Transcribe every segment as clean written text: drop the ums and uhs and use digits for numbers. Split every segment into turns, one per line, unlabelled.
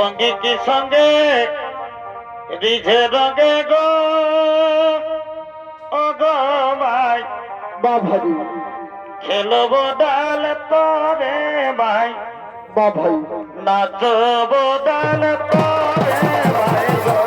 সঙ্গী কি সঙ্গে রিঝে রঙে গো ও গো ভাই
বাভাই
খেলবো ডাল তরে ভাই
বাভাই
নাচবো ডাল তরে ভাই গো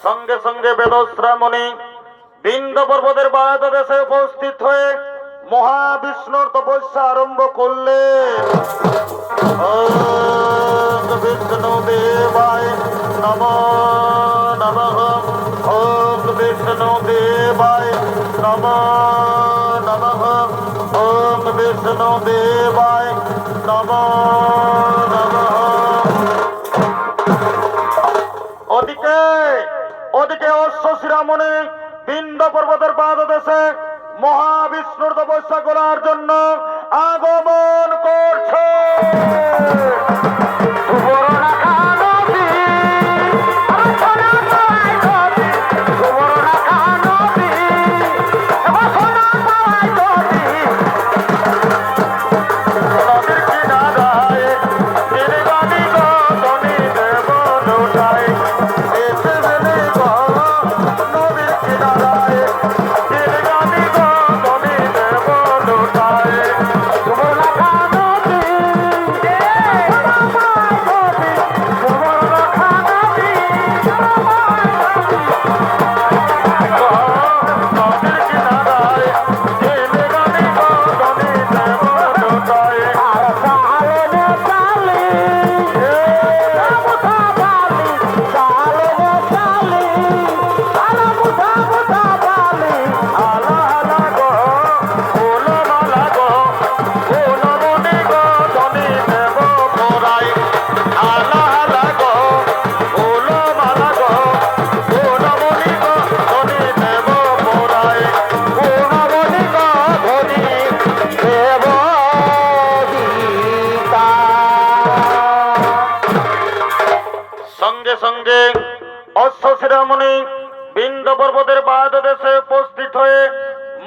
সঙ্গে সঙ্গে বেদশ্রামণি বিন্দ পর্বতের বারাদেশে উপস্থিত হয়ে মহাবিষ্ণুর তপস্যা আরম্ভ করলে ওম বিষ্ণু দেবায় নমো নমঃ ওম বিষ্ণু দেবায় নমো নমঃ ওম বিষ্ণু দেবায় নমো নমঃ। ওদিকে ওদিকে অশ্বশিরামণি বিন্দ পর্বতের পাদদেশে মহাবিষ্ণুর তপস্যা করার জন্য আগমন করছে। সঙ্গে সঙ্গে অশ্বশিরামণি বিন্দ পর্বতের পাদদেশে উপস্থিত হয়ে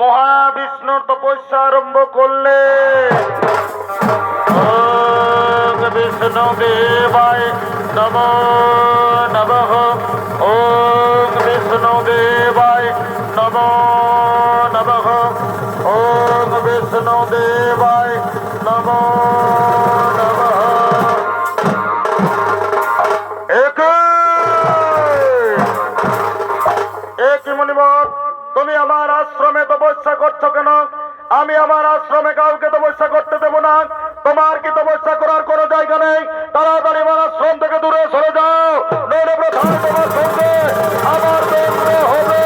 মহাবিষ্ণুর তপস্যা আরম্ভ করলে ওম বিষ্ণু দেবায় নমো নমঃ ওম বিষ্ণু দেবায় নমো নমঃ ওম বিষ্ণু দেবায় মহাদেবায় নমো নমঃ। একি মুনিবর, তুমি আমার আশ্রমে তপস্যা করছো কেন? আমি আমার আশ্রমে কাউকে তপস্যা করতে দেব না। তোমার কি তপস্যা করার কোনো জায়গা নেই? তাড়াতাড়ি আমার আশ্রম থেকে দূরে সরে যাও, নইলে প্রধান তোমার সঙ্গে আমার দণ্ড হবে।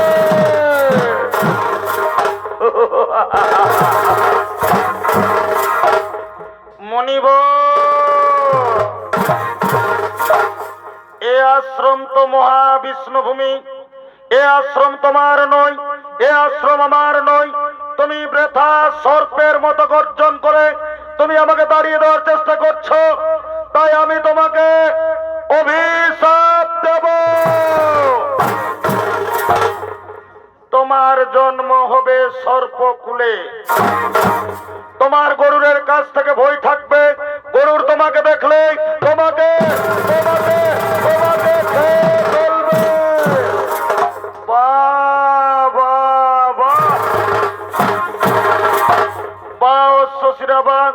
মুনিবর, এ আশ্রম তো মহাবিষ্ণুভূমি। এ আশ্রম তোমার নয়, এ আশ্রম আমার নয়। তুমি বৃথা সর্পের মতো গর্জন করে তুমি আমাকে দাঁড়িয়ে দেওয়ার চেষ্টা করছো, তাই আমি তোমাকে অভিশাপ দেব। তোমার জন্ম হবে সর্পকুলে। তোমার গরুরের কাছ থেকে ভয় থাকবে। গরুর তোমাকে দেখলে তোমাকে তোমাকে তোমাকে খেয়ে ফেলবে। বাহ বাহ বাহ বাহ অশ্বশিরাবাদ,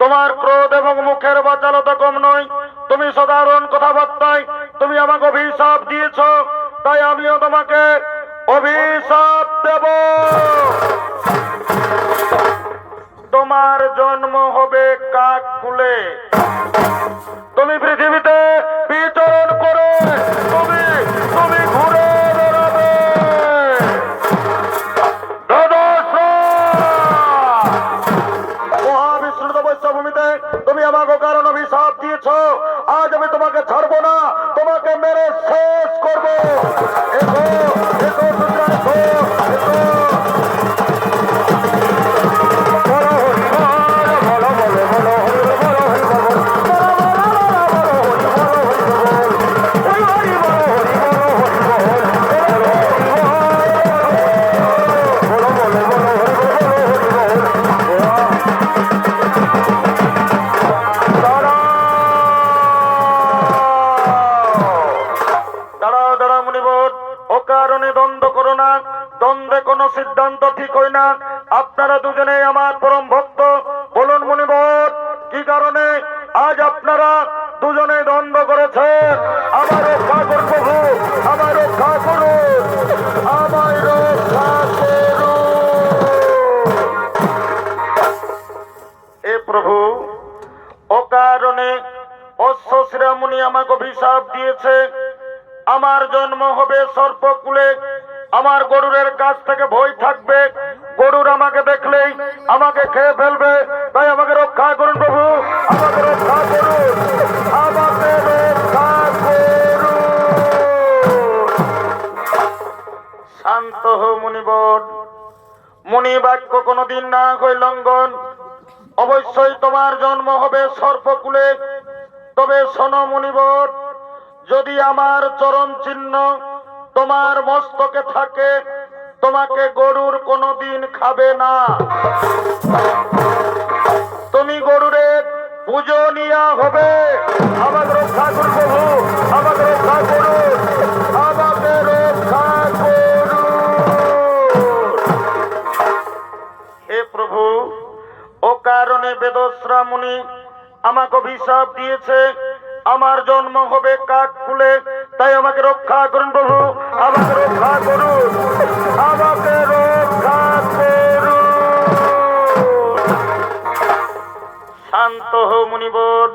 তোমার ক্রোধ এবং মুখের বাচালতা কম নয়। তুমি সাধারণ কথাবার্তায় তুমি আমাকে অভিশাপ দিয়েছ, তাই আমিও তোমাকে অভিশাপ দেব। তোমার জন্ম হবে কাককুলে। তুমি পৃথিবীতে বিচরণ করে তুমি তুমি ঘুরে বেড়াবে। মহাবিষ্ণু তপস্যা ভূমিতে তুমি আমাকে কারণ অভিশাপ দিয়েছ। আজ আমি তোমাকে ছাড়বো না, তোমাকে মেরে শেষ করবো। এসো এসো সূত্রা, এসো এসো। দ্বন্দ্বে কোনো সিদ্ধান্ত ঠিক হয় না। আপনারা দুজনে আমার পরম ভক্ত। বলুন মুনিবর, কি কারণে আজ আপনারা দুজনে দ্বন্দ্ব করেছেন? আমার রক্ষা করুন প্রভু, আমার রক্ষা করুন, আমার রক্ষা করুন। এ প্রভু, অকারণে অশ্বশিরা মুনি আমাকে অভিশাপ দিয়েছে। আমার জন্ম হবে সর্পকুলে। আমার গরুরের কাছ থেকে ভয় থাকবে। গরুর আমাকে দেখলেই আমাকে খেয়ে ফেলবে, তাই আমাকে রক্ষা করুন প্রভু, আমাকে রক্ষা করুন, আমাকে রক্ষা করুন। শান্ত হো মুনিবর। মুনি বাক্য কোনদিন না হয় লঙ্ঘন। অবশ্যই তোমার জন্ম হবে সর্পকুলে। তবে শোনো মুনিবর, যদি আমার চরণ চিহ্ন তোমার মস্তকে থাকে, তোমাকে গরুর কোনদিন খাবে না। তুমি গরুরের পূজনীয়া হবে। আমাকে রক্ষা করুন প্রভু, আমাকে রক্ষা করুন, আমাকে রক্ষা করুন। হে প্রভু, ও কারণে বেদস্রা মুনি আমাকে অভিশাপ দিয়েছে। আমার জন্ম হবে কাককুলে, তাই আমাকে রক্ষা করুন প্রভু, আমাকে রক্ষা করুন, আমাকে রক্ষা করুন। শান্ত হো মুনিবর।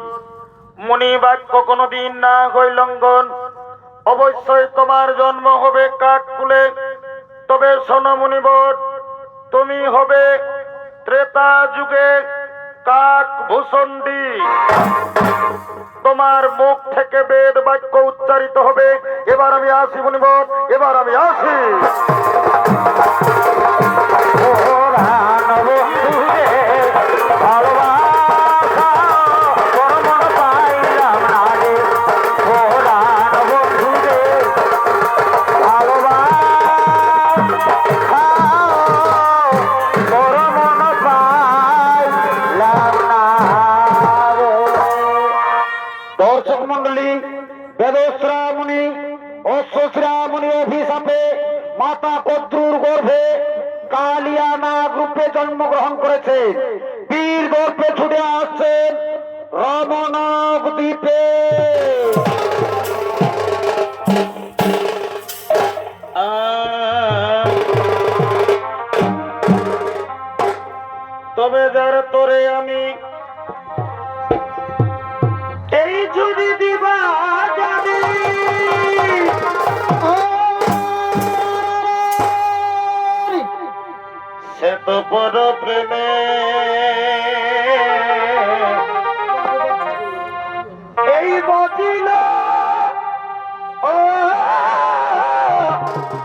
মুনি বাক্য কোনদিন না হয় লঙ্ঘন। অবশ্যই তোমার জন্ম হবে কাককুলে। তবে শোনো মুনিবর, তুমি হবে ত্রেতা যুগে কাক ভূষণ্ডী। তোমার মুখ থেকে বেদ বাক্য উচ্চারিত হবে। এবার আমি আসি মুনিবর, এবার আমি আসি।
দর্শক মন্ডলী, বেদস্রা মুনি অশ্বশিরা মুনি অভিশাপে মাতা পদ্রুর গর্ভে কালিয়া নাগ রূপে জন্মগ্রহণ করেছে। দ্বীপে
তবে যার তোরে আমি এই যদি দিবা জানি সে তো বড় প্রেমে এই বদিল ও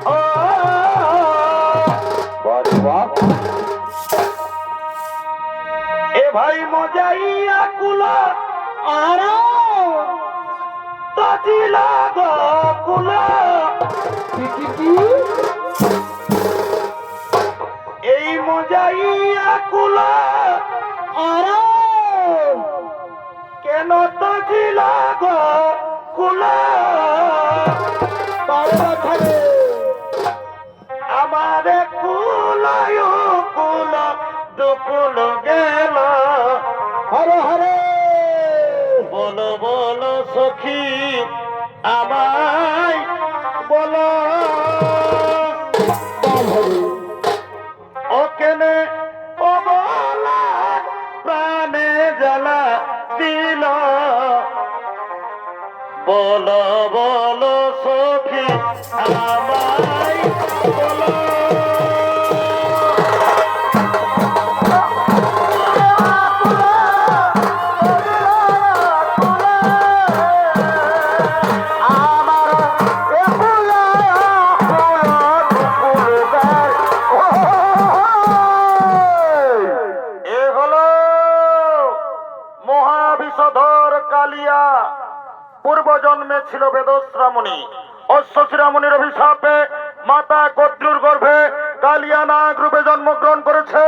ও এ ভাই মজাইয়া কুলা আর তাজিলা গো কুলা এই মজাইয়া কুলা আর কেন তাজিলা গো কুলা আমারে কুলায় কুল দুকুল গেল
হরে হরে
বলো বলো সখী আমায় বলো ও কেনে ও বলা প্রাণে জ্বালা দিল বলো বলো সখী আমায় বলো মহাবিষধর কালিয়া পূর্বজন্মে ছিল বেদশ্রামণী অশ্বশিরামণির অভিশাপে মাতা কদ্রুর গর্ভে কালিয়া নাগ রূপে জন্মগ্রহণ করেছে।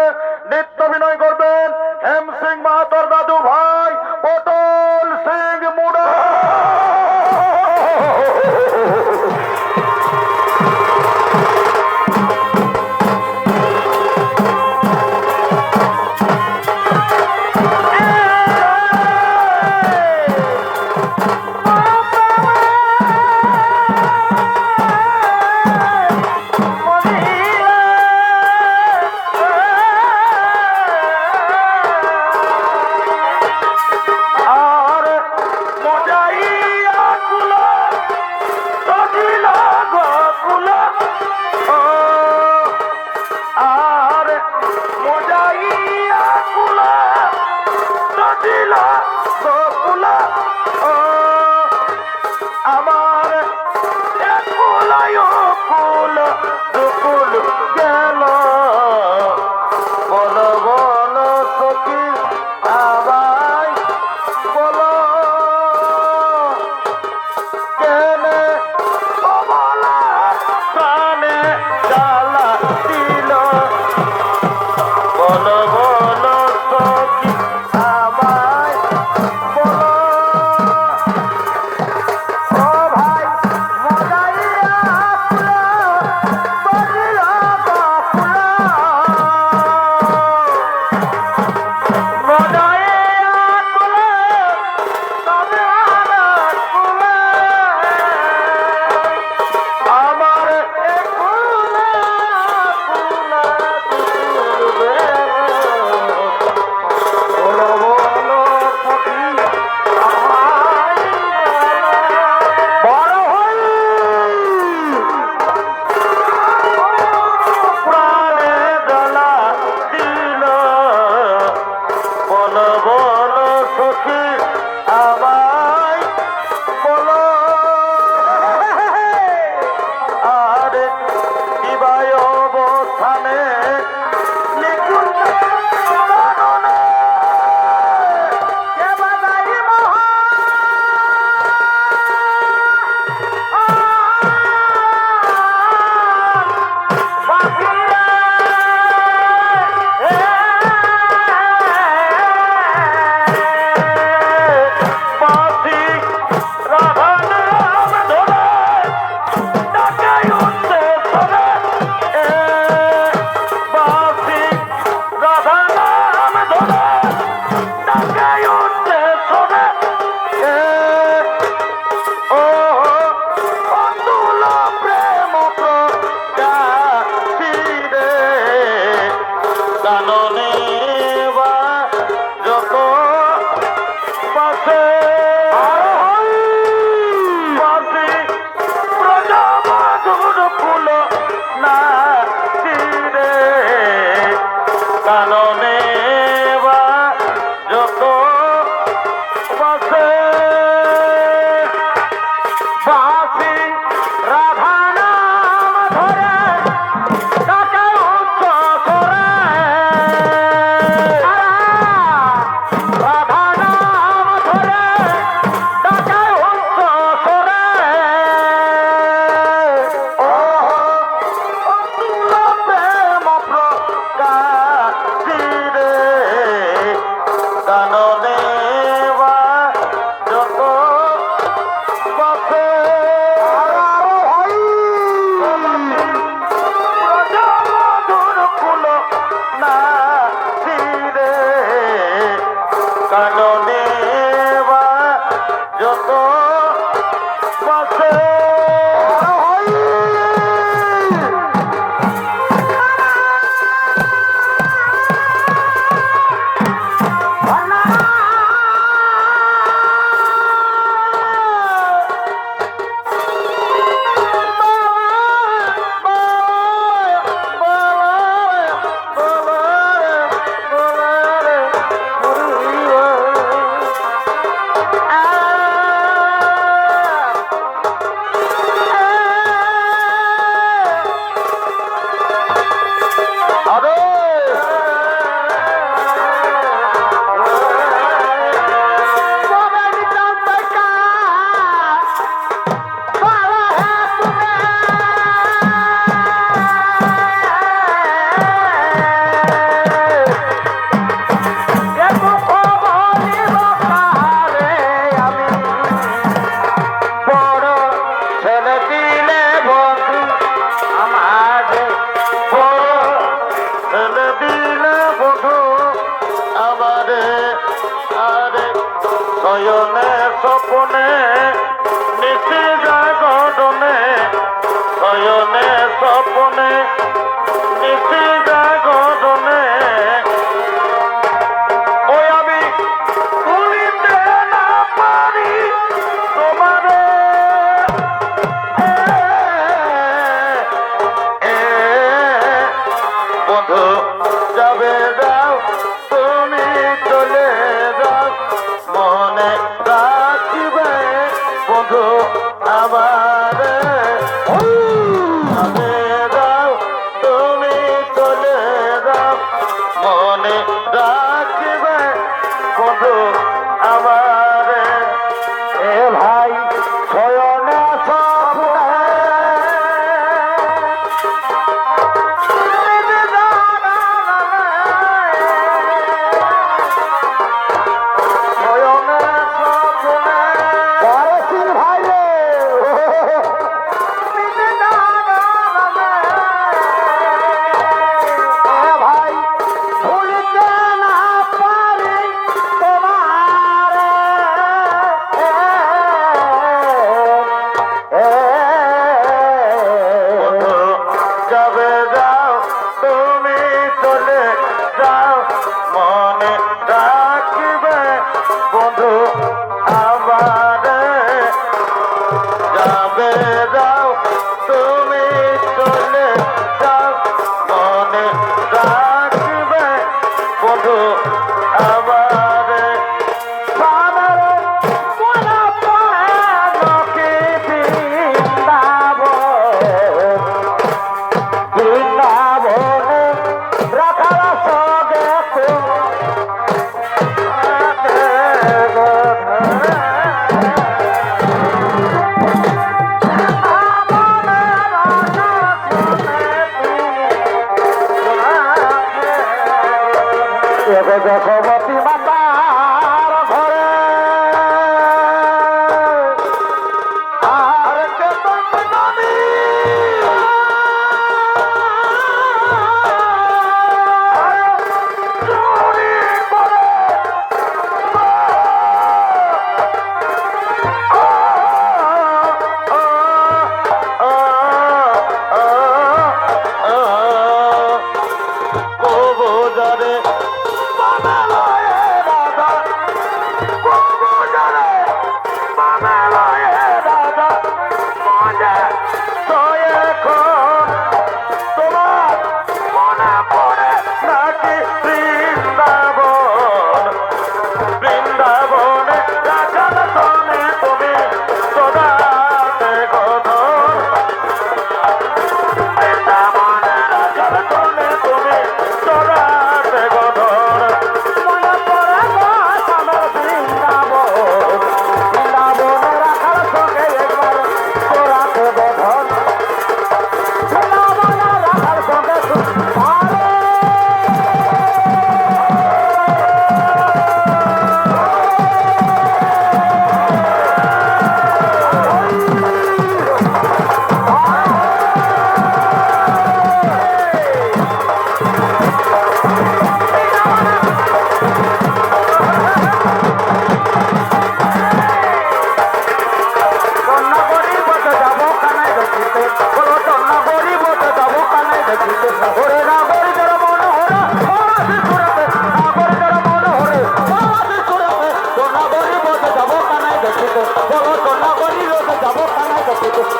নৃত্য অভিনয় করবেন হেম সিং মাহাতর দাদু ভাই পটল সিং মুড়া। আমার কুলায় কুল দুকুল গেল বলো বলো সখী আমায় বলো কেনে বলা প্রাণে জ্বালা দিল বলো বলো সখী আমায় বলো কাননে বা যত বাসে শয়নে স্বপনে নিশি জাগরণে শয়নে স্বপনে নিশি জাগরণে ওই আমি ভুলিতে না পারি তোমারে বন্ধু যাবে যাও তুমি চলে যাও মনে রাখিবে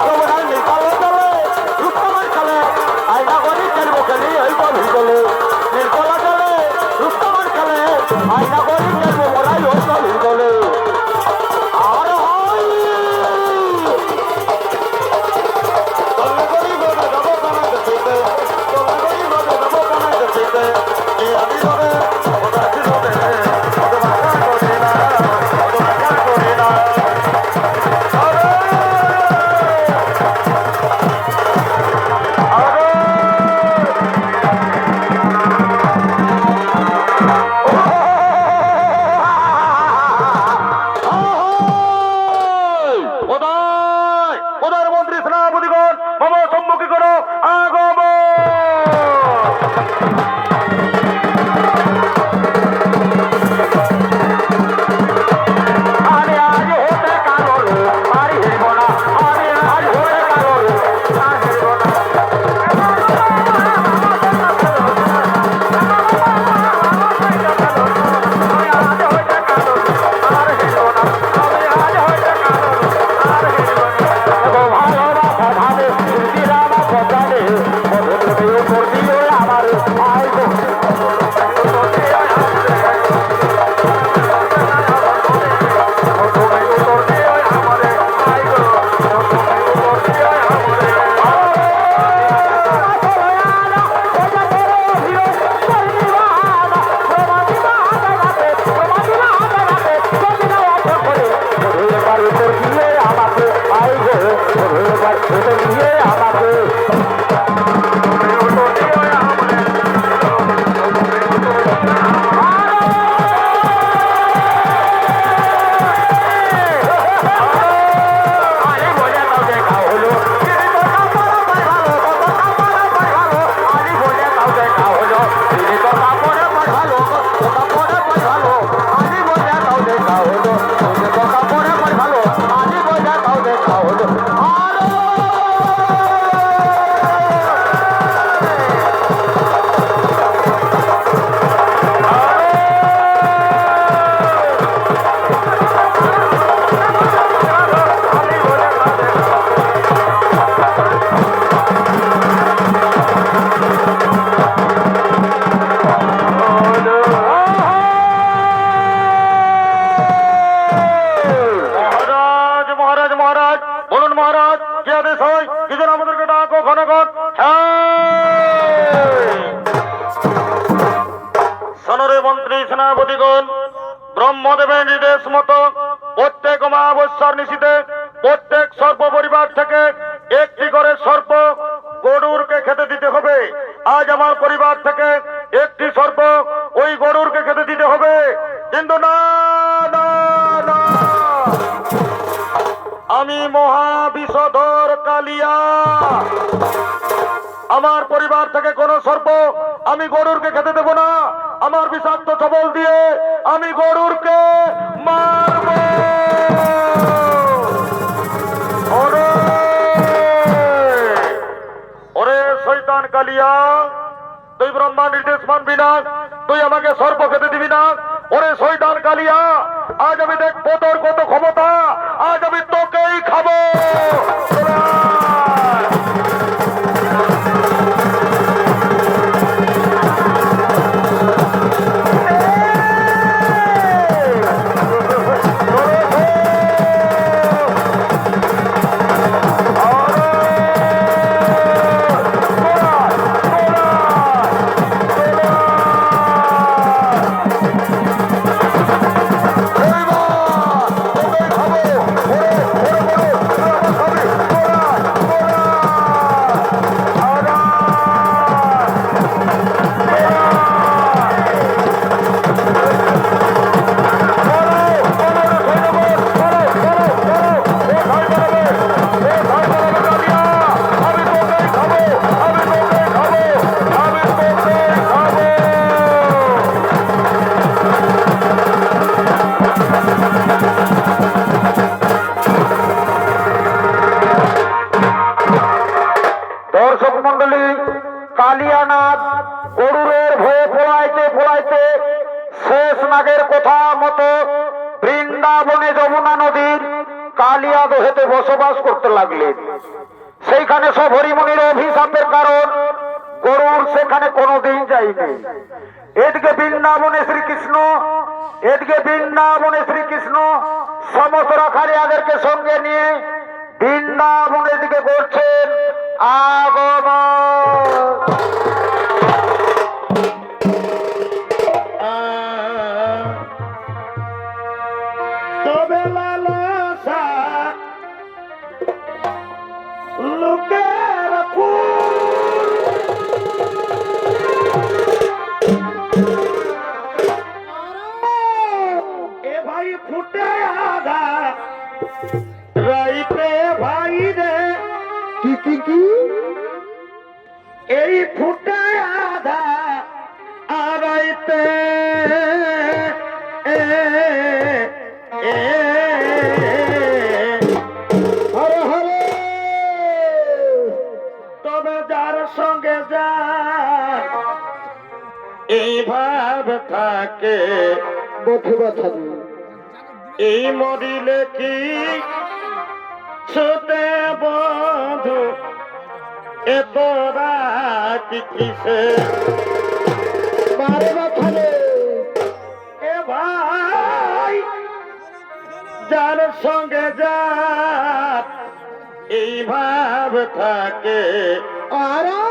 যমুনার নীলকালো চলে রূপকমল খেলে আয়না করি খেলবো খেলি এই গভীর চলে নীলকলা চলে রূপকমল খেলে আয়না করি খেলবো মোরাই ওই গভীর চলে আর হয় তল্লা করি বাবা যাবো কানাতে ছুটে তল্লা করি বাবা যাবো কানাতে ছুটে এই আমি রবে ওটা কি রবে
প্রধানমন্ত্রী সেনাপতিগণ মম সম্মুখী করো আগমন
আরে আজ হতে কালো মারি হেব না আরে আজ হতে কালো আর হেব না
বলুন মহারাজ কি আদেশ হয় কি যেন আমাদেরকে ডাকো ঘনগণ সনরে মন্ত্রী সেনাপতিগণ ব্রহ্মদেবের নির্দেশ মতো প্রত্যেক অমাবস্যার নিশীতে প্রত্যেক সর্প পরিবার থেকে একটি করে সর্প গরুরকে খেতে দিতে হবে। আজ আমার পরিবার থেকে একটি সর্প ওই গরুরকে খেতে দিতে হবে। কিন্তু না না না, আমি মহাবিষধর কালিয়া, আমার পরিবার থেকে কোন সর্প আমি গরুরকে খেতে দেব না। আমার বিষাক্ত ছবল দিয়ে আমি গরুরকে মারব। ওরে ওরে শয়তান কালিয়া, তুই ব্রহ্মা নির্দেশ মানবি না, তুই আমাকে সর্প খেতে দিবি না। ওরে শয়তান কালিয়া, আজ আমি দেখবো তোর কত ক্ষমতা, আজ আমি তোকেই খাবো। দর্শক মন্ডলী, কালিয়ানাথ গরুরের ভয়ে পলাইতে পলাইতে শেষ নাগের কথা মতো বৃন্দাবনে যমুনা নদীর
কালিয়া দোহেতে বসবাস করতে লাগলেন। সেইখানে সব হরিমুনির অভিশাপের কারণ গরুর সেখানে কোনোদিন যাইনি। এদিকে বৃন্দাবনে শ্রীকৃষ্ণ, এদিকে বৃন্দাবনে শ্রীকৃষ্ণ সমস্ত রাখালিয়াদেরকে সঙ্গে নিয়ে বৃন্দাবনের দিকে করছেন আগমন।
তবে লালসা লোকের ফুল এ ভাই ফুটে আধা রাইতে ভাই রে
কি
এই ফুটে আধা আড়াইতে
হরে হরে
তবে যার সঙ্গে যা এই ভাব থাকে
বঠে ব্যথা
এই মরিলে কি ছোটে বন্ধু এত রাত কিসে
মারে ব্যথা
এ ভাই যার সঙ্গে যা এই ভাব থাকে
আরে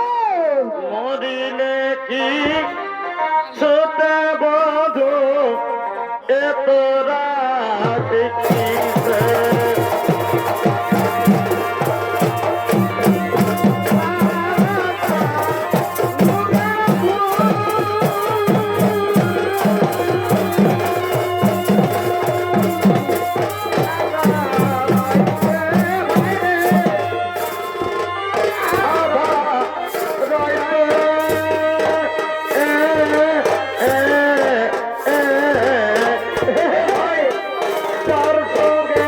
মরিলে কি ছোটে বন্ধু এত রাত কিসে তার সঙ্গে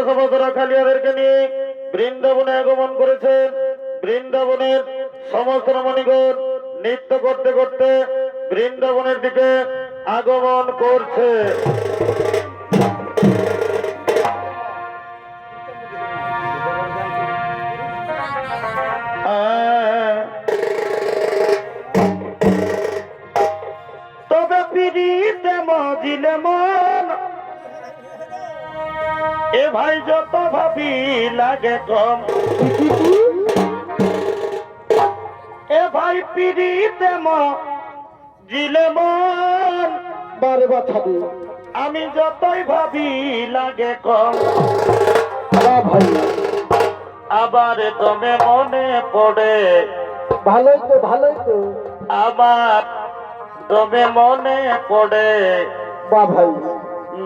সভ্যরা খালিয়াদেরকে নিয়ে বৃন্দাবনে আগমন করেছেন। বৃন্দাবনের সমস্ত রমণীগণ নৃত্য করতে করতে বৃন্দাবনের দিকে আগমন করছে। তবে পিড়িতে মজিলে মন এ ভাই যত ভাবি লাগে কম। এ ভাই পিড়িতে মজিলে মন
বারে বাছাবে
আমি যতই ভাবি লাগে কম।
ভাই
আবার তুমি মনে পড়ে
ভালোই তো
আবার তুমি মনে পড়ে
বা ভাই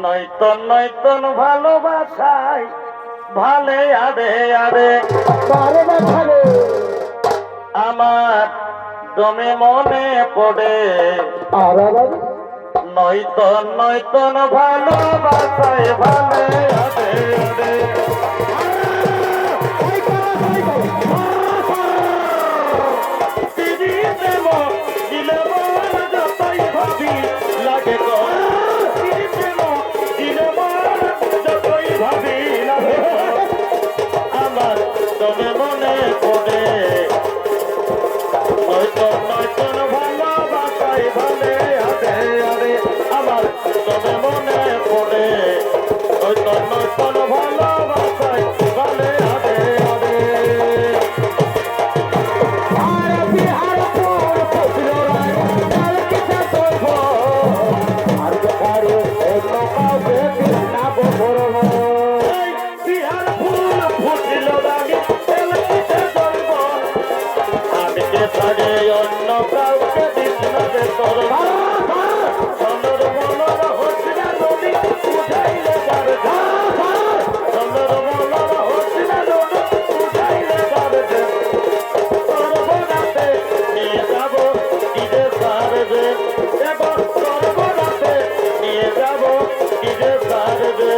নয়তন নয়তন ভালোবাসায় ভালে আরে আরে
বারে বাছাবে
আমার তুমি মনে পড়ে
আর
নয়তন নয়তন ভালোবাসায় ভালে আরে আরে পিড়িতে মজিলে মন যতই ভাবি লাগে গো। পিড়িতে মজিলে মন যতই ভাবি লাগে গো। আমার তবে মনে পড়ে নয়তন নয়তন ভালোবাসায় ভালে আরে আরে আমার তবে মনে পড়ে নয়তন নয়তন ভালোবাসায় ভালে আরে আরে বিহার ফুল ফুটিল রাগে তেলকিতে জ্বলব আমি কে ছাড়ে অন্য কাউকে দিস না রে তোর চন্দর মলর হসিনা নদী উঠাইলে যাবে চন্দর মলর হসিনা নদী উঠাইলে যাবে সর্বনাতে নিয়ে যাব দিদে সারবে এবার সর্বনাতে নিয়ে যাব দিদে সারবে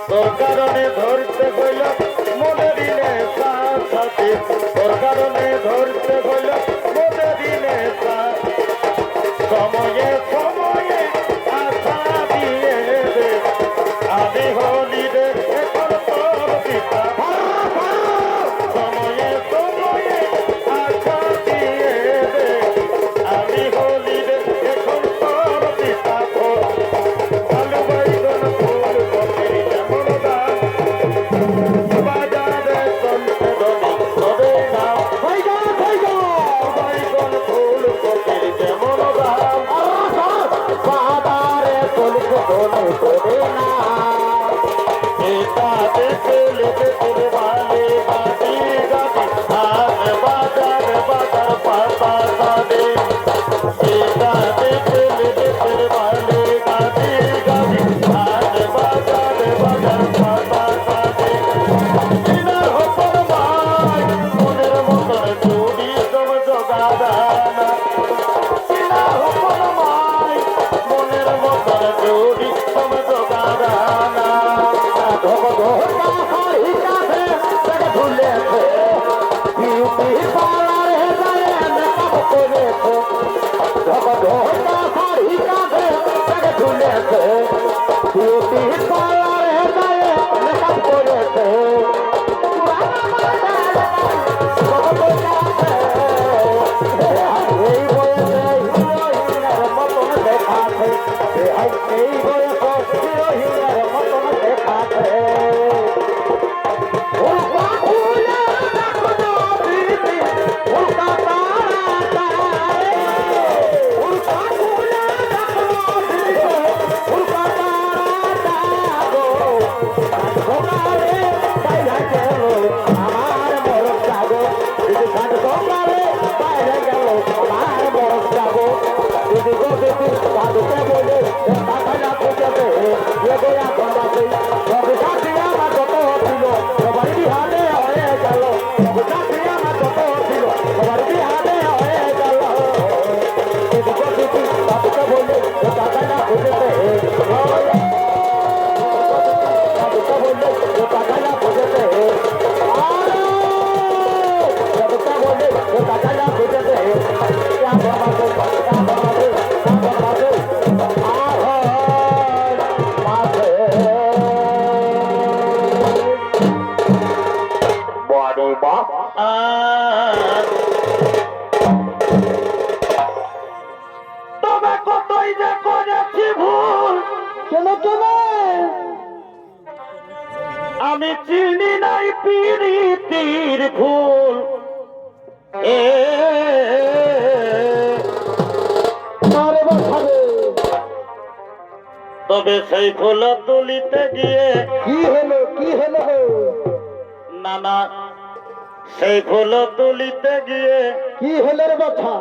তোর কারণে ধরতে হইল মনে দিলে সাথে তোর কারণে ধরতে হইল মনে দিলে সময়ে সময়ে আশা দিয়ে দে আমি হলি রে এখন তোর পিতা সময়ে সময়ে আশা দিয়ে দে আমি হলি রে এখন তোর পিতা আলু বাইগন ফুল কপি যেমন দাম বাজারে চলতে ধনি তবে নাম বাইগন ফুল কপি যেমন দাম এটা দেখে লেগে তোর ভালে বাটি গাটি হাত বাজার বাজার পাতা সাদে এটা দেখে লেগে তোর ভালে বাটি গাটি হাত বাজার বাজার পাতা সাদে দিনের হতর ভাই মনের মতন চুরি সব জগাদানা দিনের হতর ভাই মনের মতন চুরি সব জগাদানা
করে
পিরিতির ফুল এ
মারে বাছারে
তবে সেই ফুল তুলিতে গিয়ে
কি হলো
নানা সেই ফুল তুলিতে গিয়ে
কি হলো রে বাছা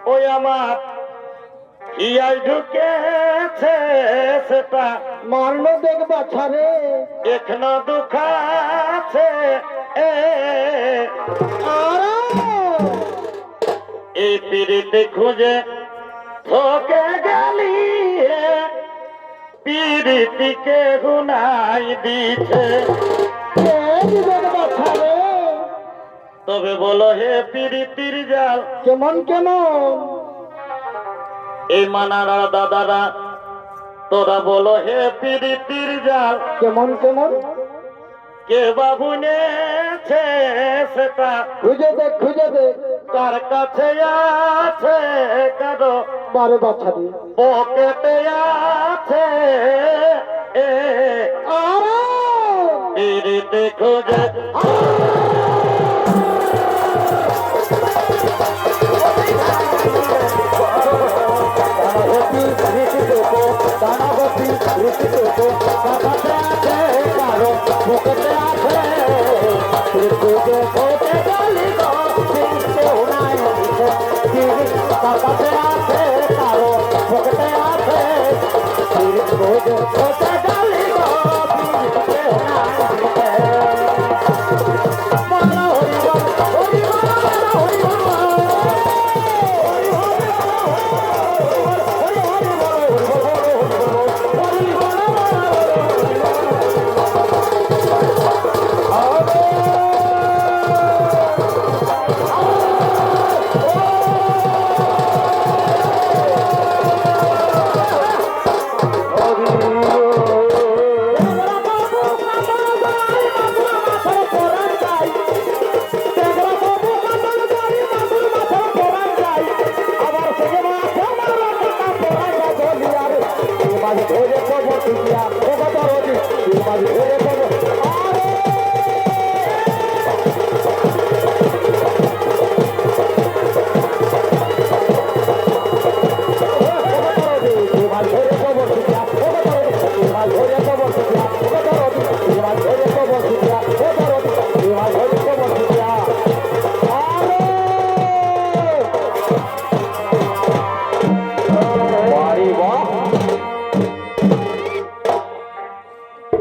ওই আমার হিয়াই ঢুকেছে সেটা
মারলো দেখ বাছারে
এখনো দুখাছে এ এই পিড়িতে খুঁজে থকে গেলি পিড়িতিকে গুনাই দিছে
বাছারে
তবে বলো হে পিড়িতির জাল
কেমন
এই মানারা দাদারা তোরা বলো হে পিড়িতির জাল
কেমন
কে বাবু নেছে সেটা
খুঁজে দেখ
কার কাছে আছে কারো
মারে বাছারে
পকেটে আছে এ পিড়িতে খুঁজে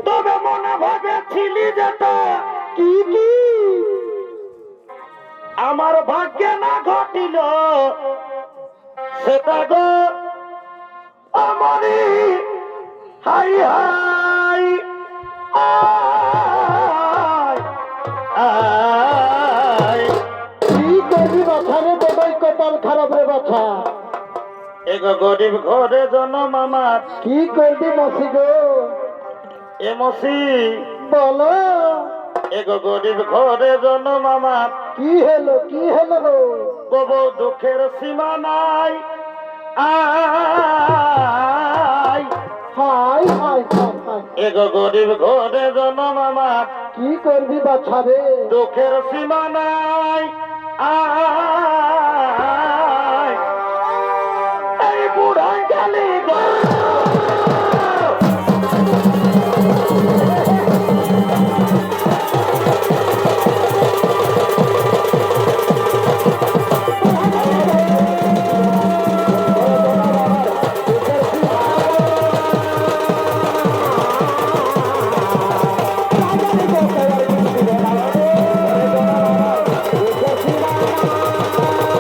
তবে মনে ভাবেছিলি যেটা
কি
আমার ভাগ্যে না ঘটিল সেটা গো আমারই হাই হাই আয়, আয়।
কি করবি বাছারে বড়ই কপাল খারাপ রে বাছা
এগো গরিব ঘরে জন্ম আমার
কি করবি মাসি গো
এমসি
বলো
এগো গরিব ঘরে জন্ম আমার
কি হলো
কব দুঃখের সীমা নাই আয়
হাই
এগো গরিব ঘরে জন্ম আমার
কি করবি বাছারে
দুঃখের সীমা নাই আয় এই বুড়া গেলি গো
Thank you.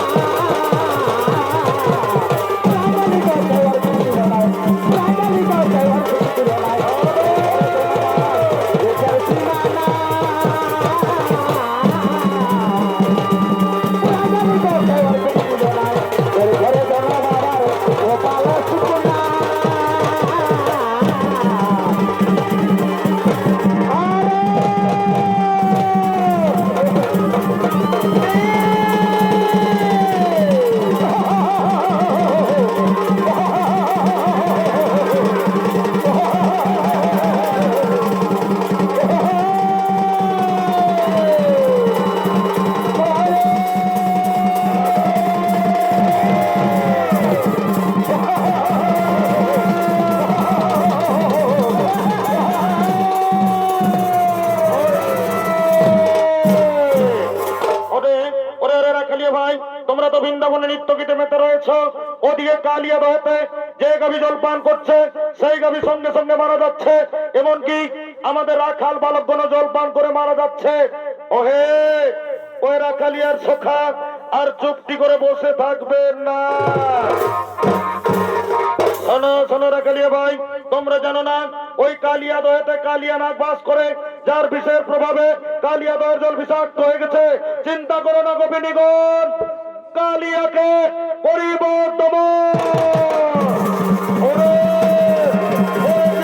নর্তকীতে মেতে রয়েছে, ওদিকে কালিয়া দহেতে যে গাভী জলপান করছে সেই গাভী সঙ্গে সঙ্গে মারা যাচ্ছে, এমনকি আমাদের রাখাল বালকগণ জলপান করে মারা যাচ্ছে। ওহে ওই রাখালিয়ার সখা আর চুপটি করে বসে থাকবেন না। শোনো শোনো রাখালিয়া ভাই, তোমরা জানো না ওই কালিয়া দহেতে কালিয়া নাগ বাস করে, যার বিষের প্রভাবে কালিয়া দহের জল বিষাক্ত হয়ে গেছে। চিন্তা করো না গোপিনীগণ, কালিয়াকে করিব দমন। ওরে, ওরে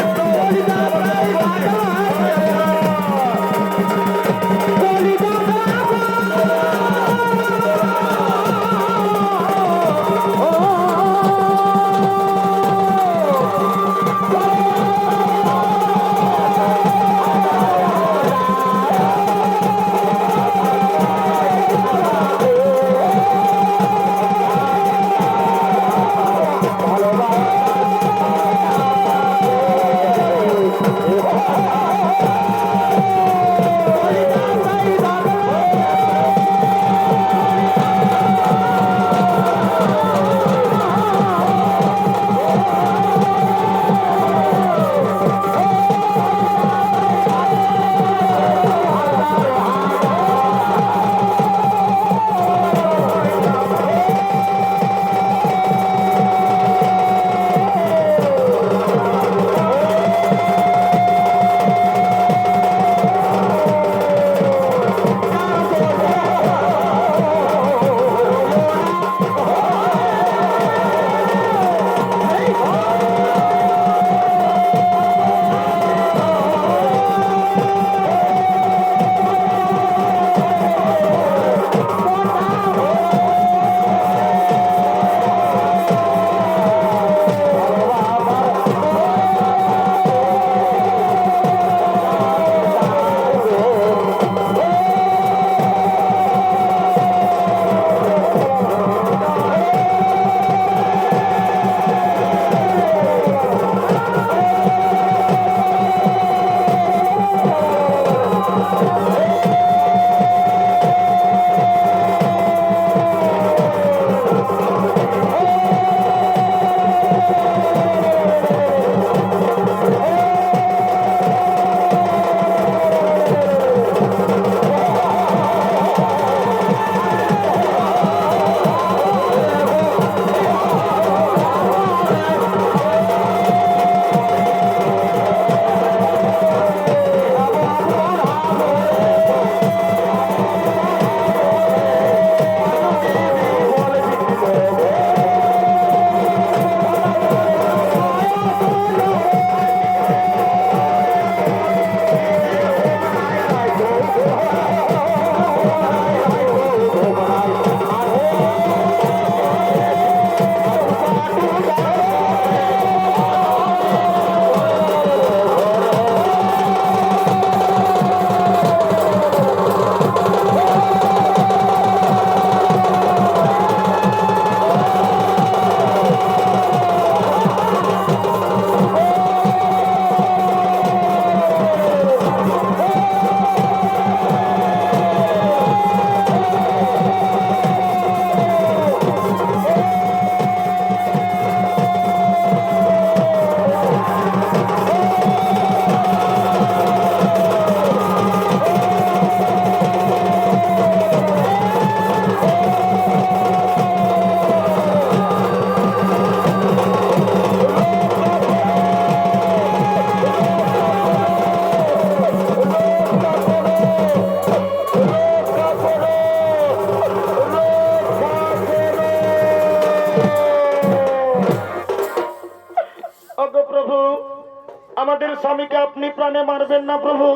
আমাদের স্বামীকে আপনি প্রাণে মারবেন না প্রভু,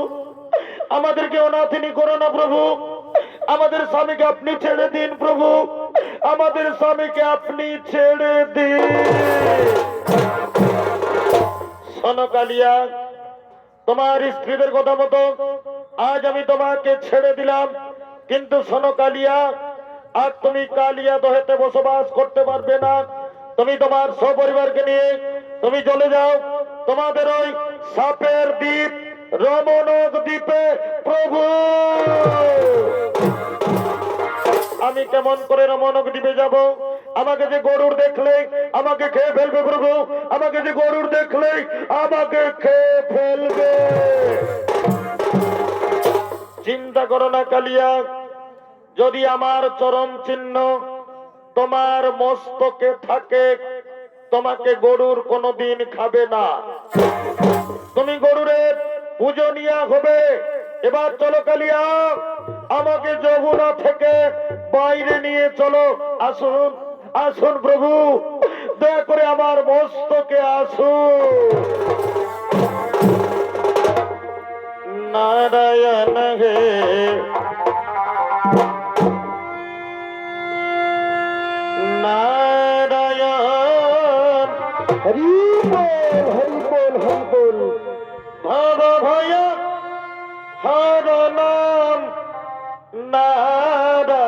আমাদেরকে অনাথিনী করো না প্রভু, আমাদের স্বামীকে আপনি ছেড়ে দিন প্রভু, আমাদের স্বামীকে আপনি ছেড়ে দিন। শোনো কালিয়া, তোমার স্ত্রীদের কথা মতো আজ আমি তোমাকে ছেড়ে দিলাম, কিন্তু শোনো কালিয়া, আর তুমি কালিয়া দহেতে বসবাস করতে পারবে না। তুমি তোমার সপরিবারকে নিয়ে তুমি চলে যাও তোমাদের ওই সাপের দ্বীপ রমণক দ্বীপে। প্রভু, আমি কেমন করে রমণক দ্বীপে যাব? আমাকে যে গরুর দেখলেই আমাকে খেয়ে ফেলবে প্রভু, আমাকে যে গরুর দেখলেই আমাকে খেয়ে ফেলবে। চিন্তা করো না কালিয়া, যদি আমার চরণ চিহ্ন তোমার মস্তকে থাকে, তোমাকে গরুর কোনোদিন খাবে না, তুমি গরুরের পূজনীয়া হবে। এবার চলো কালিয়া, আমাকে যমুনা থেকে বাইরে নিয়ে চলো। আসুন আসুন প্রভু, দয়া করে আমার মস্তকে আসুন। নারায়ণ হে নারায়ণ,
হরি বল হরি বল হরি বল।
ভব ভয় হর নাম নারায়ণ,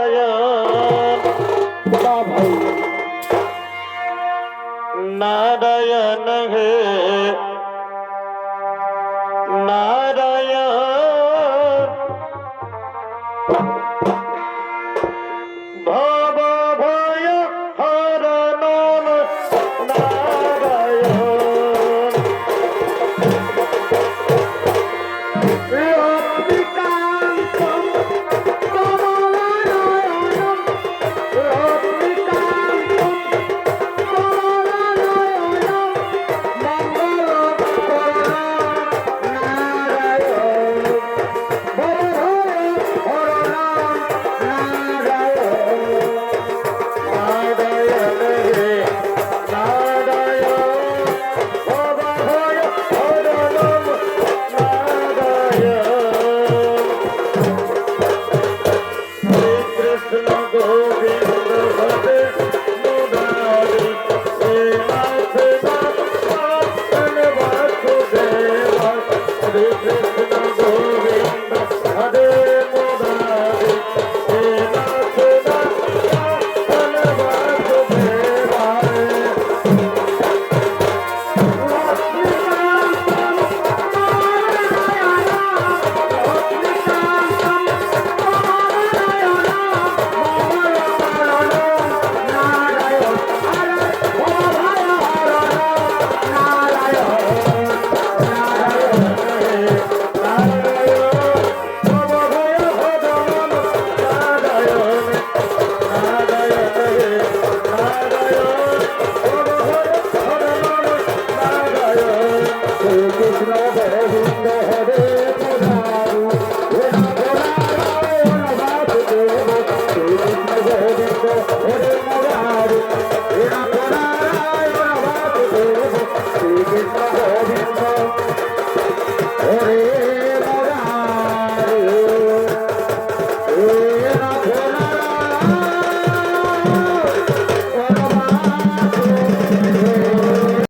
বা ভাই
নারায়ণ হে